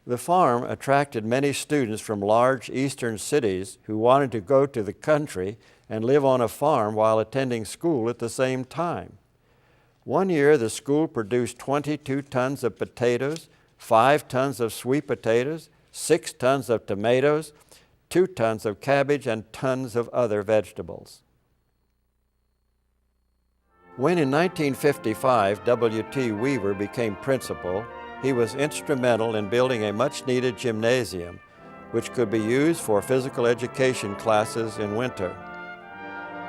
The farm attracted many students from large eastern cities who wanted to go to the country and live on a farm while attending school at the same time. One year, the school produced 22 tons of potatoes, 5 tons of sweet potatoes, 6 tons of tomatoes, 2 tons of cabbage, and tons of other vegetables. When in 1955 W.T. Weaver became principal, he was instrumental in building a much-needed gymnasium, which could be used for physical education classes in winter.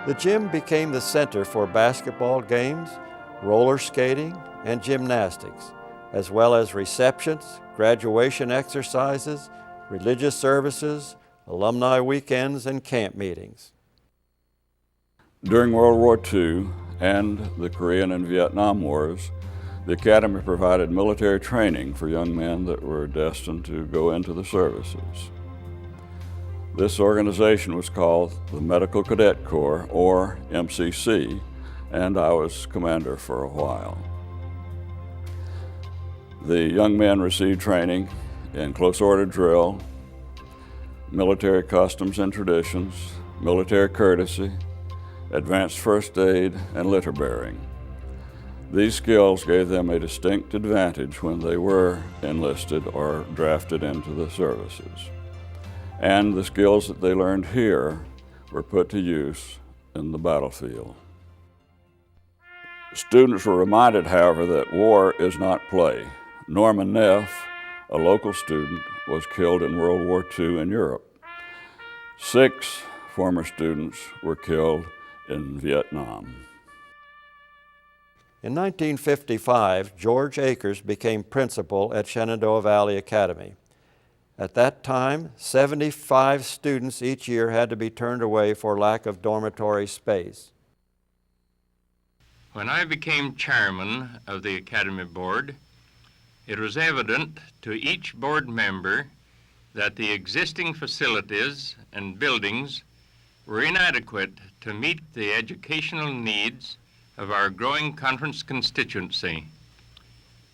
The gym became the center for basketball games, roller skating, and gymnastics, as well as receptions, graduation exercises, religious services, alumni weekends, and camp meetings. During World War II and the Korean and Vietnam Wars, the Academy provided military training for young men that were destined to go into the services. This organization was called the Medical Cadet Corps, or MCC, and I was commander for a while. The young men received training in close order drill, military customs and traditions, military courtesy, advanced first aid, and litter bearing. These skills gave them a distinct advantage when they were enlisted or drafted into the services. And the skills that they learned here were put to use in the battlefield. Students were reminded, however, that war is not play. Norman Neff, a local student, was killed in World War II in Europe. 6 former students were killed in Vietnam. In 1955, George Akers became principal at Shenandoah Valley Academy. At that time, 75 students each year had to be turned away for lack of dormitory space. When I became chairman of the Academy Board, it was evident to each board member that the existing facilities and buildings were inadequate to meet the educational needs of our growing conference constituency.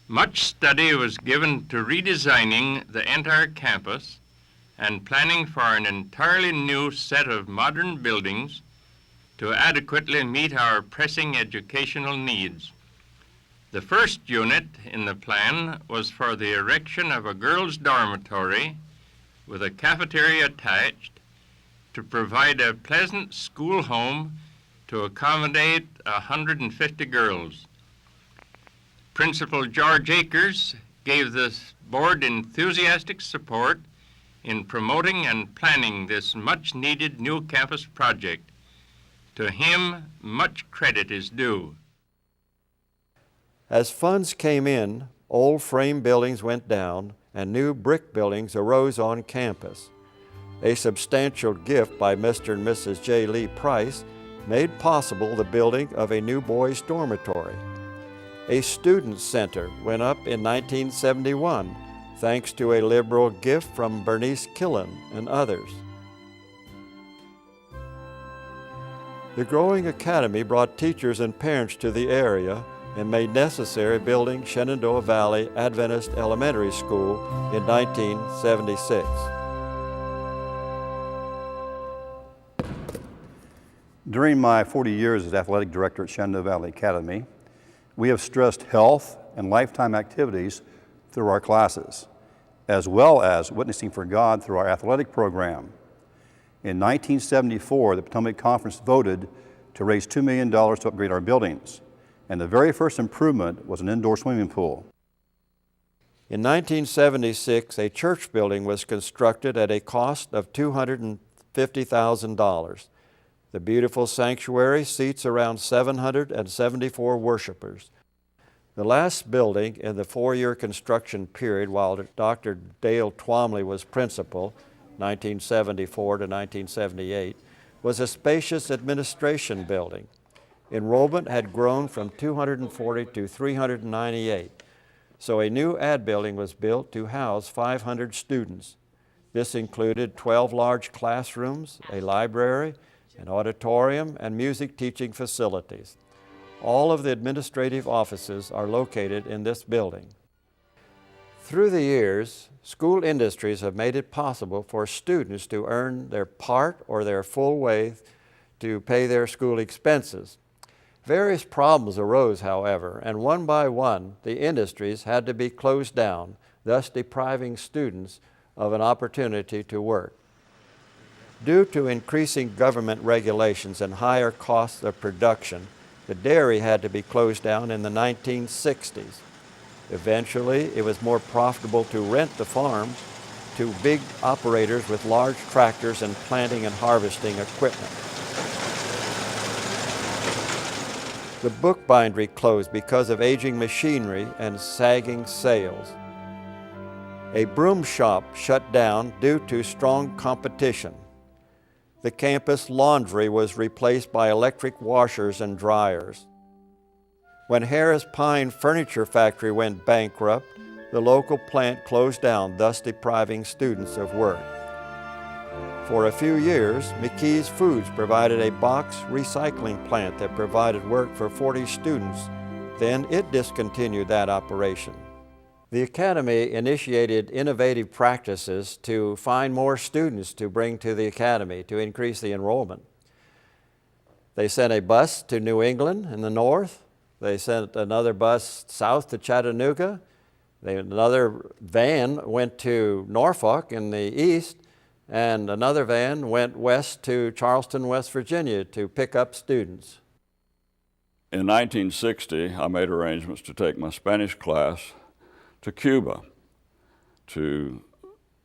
Much study was given to redesigning the entire campus and planning for an entirely new set of modern buildings to adequately meet our pressing educational needs. The first unit in the plan was for the erection of a girls' dormitory with a cafeteria attached to provide a pleasant school home to accommodate 150 girls. Principal George Akers gave the board enthusiastic support in promoting and planning this much-needed new campus project. To him, much credit is due. As funds came in, old frame buildings went down and new brick buildings arose on campus. A substantial gift by Mr. and Mrs. J. Lee Price made possible the building of a new boys' dormitory. A student center went up in 1971, thanks to a liberal gift from Bernice Killen and others. The growing academy brought teachers and parents to the area and made necessary building Shenandoah Valley Adventist Elementary School in 1976. During my 40 years as athletic director at Shenandoah Valley Academy, we have stressed health and lifetime activities through our classes, as well as witnessing for God through our athletic program. In 1974, the Potomac Conference voted to raise $2 million to upgrade our buildings, and the very first improvement was an indoor swimming pool. In 1976, a church building was constructed at a cost of $250,000. The beautiful sanctuary seats around 774 worshipers. The last building in the 4-year construction period while Dr. Dale Twomley was principal, 1974 to 1978, was a spacious administration building. Enrollment had grown from 240 to 398, so a new ad building was built to house 500 students. This included 12 large classrooms, a library, an auditorium, and music teaching facilities. All of the administrative offices are located in this building. Through the years, school industries have made it possible for students to earn their part or their full way to pay their school expenses. Various problems arose, however, and one by one, the industries had to be closed down, thus depriving students of an opportunity to work. Due to increasing government regulations and higher costs of production, the dairy had to be closed down in the 1960s. Eventually, it was more profitable to rent the farms to big operators with large tractors and planting and harvesting equipment. The bookbindery closed because of aging machinery and sagging sales. A broom shop shut down due to strong competition. The campus laundry was replaced by electric washers and dryers. When Harris Pine Furniture Factory went bankrupt, the local plant closed down, thus depriving students of work. For a few years, McKee's Foods provided a box recycling plant that provided work for 40 students. Then it discontinued that operation. The Academy initiated innovative practices to find more students to bring to the Academy to increase the enrollment. They sent a bus to New England in the north. They sent another bus south to Chattanooga. Another van went to Norfolk in the east, and another van went west to Charleston, West Virginia to pick up students. In 1960, I made arrangements to take my Spanish class to Cuba to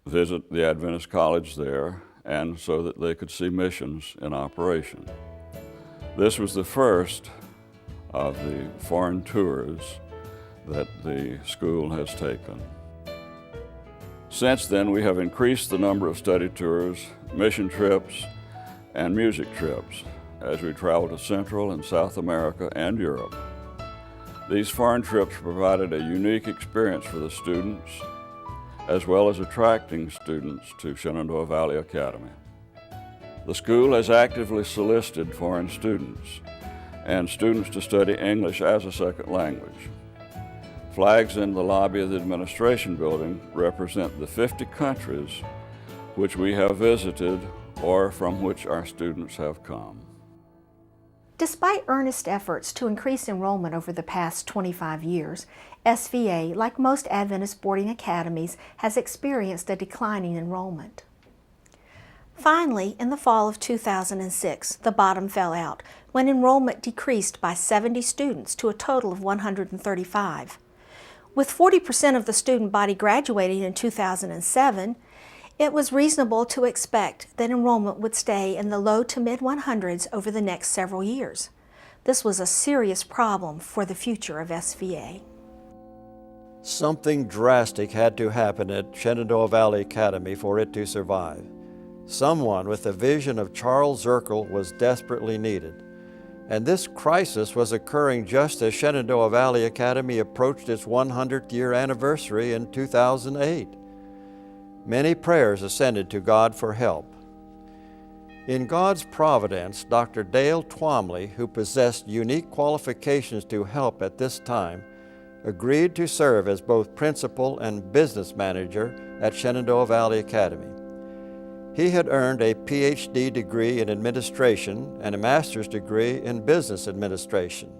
visit the Adventist college there, and so that they could see missions in operation. This was the first of the foreign tours that the school has taken. Since then, we have increased the number of study tours, mission trips, and music trips as we travel to Central and South America and Europe. These foreign trips provided a unique experience for the students, as well as attracting students to Shenandoah Valley Academy. The school has actively solicited foreign students and students to study English as a second language. Flags in the lobby of the administration building represent the 50 countries which we have visited or from which our students have come. Despite earnest efforts to increase enrollment over the past 25 years, SVA, like most Adventist boarding academies, has experienced a declining enrollment. Finally, in the fall of 2006, the bottom fell out when enrollment decreased by 70 students to a total of 135. With 40% of the student body graduating in 2007, it was reasonable to expect that enrollment would stay in the low to mid-100s over the next several years. This was a serious problem for the future of SVA. Something drastic had to happen at Shenandoah Valley Academy for it to survive. Someone with the vision of Charles Zirkle was desperately needed. And this crisis was occurring just as Shenandoah Valley Academy approached its 100th year anniversary in 2008. Many prayers ascended to God for help. In God's providence, Dr. Dale Twomley, who possessed unique qualifications to help at this time, agreed to serve as both principal and business manager at Shenandoah Valley Academy. He had earned a PhD degree in administration and a master's degree in business administration.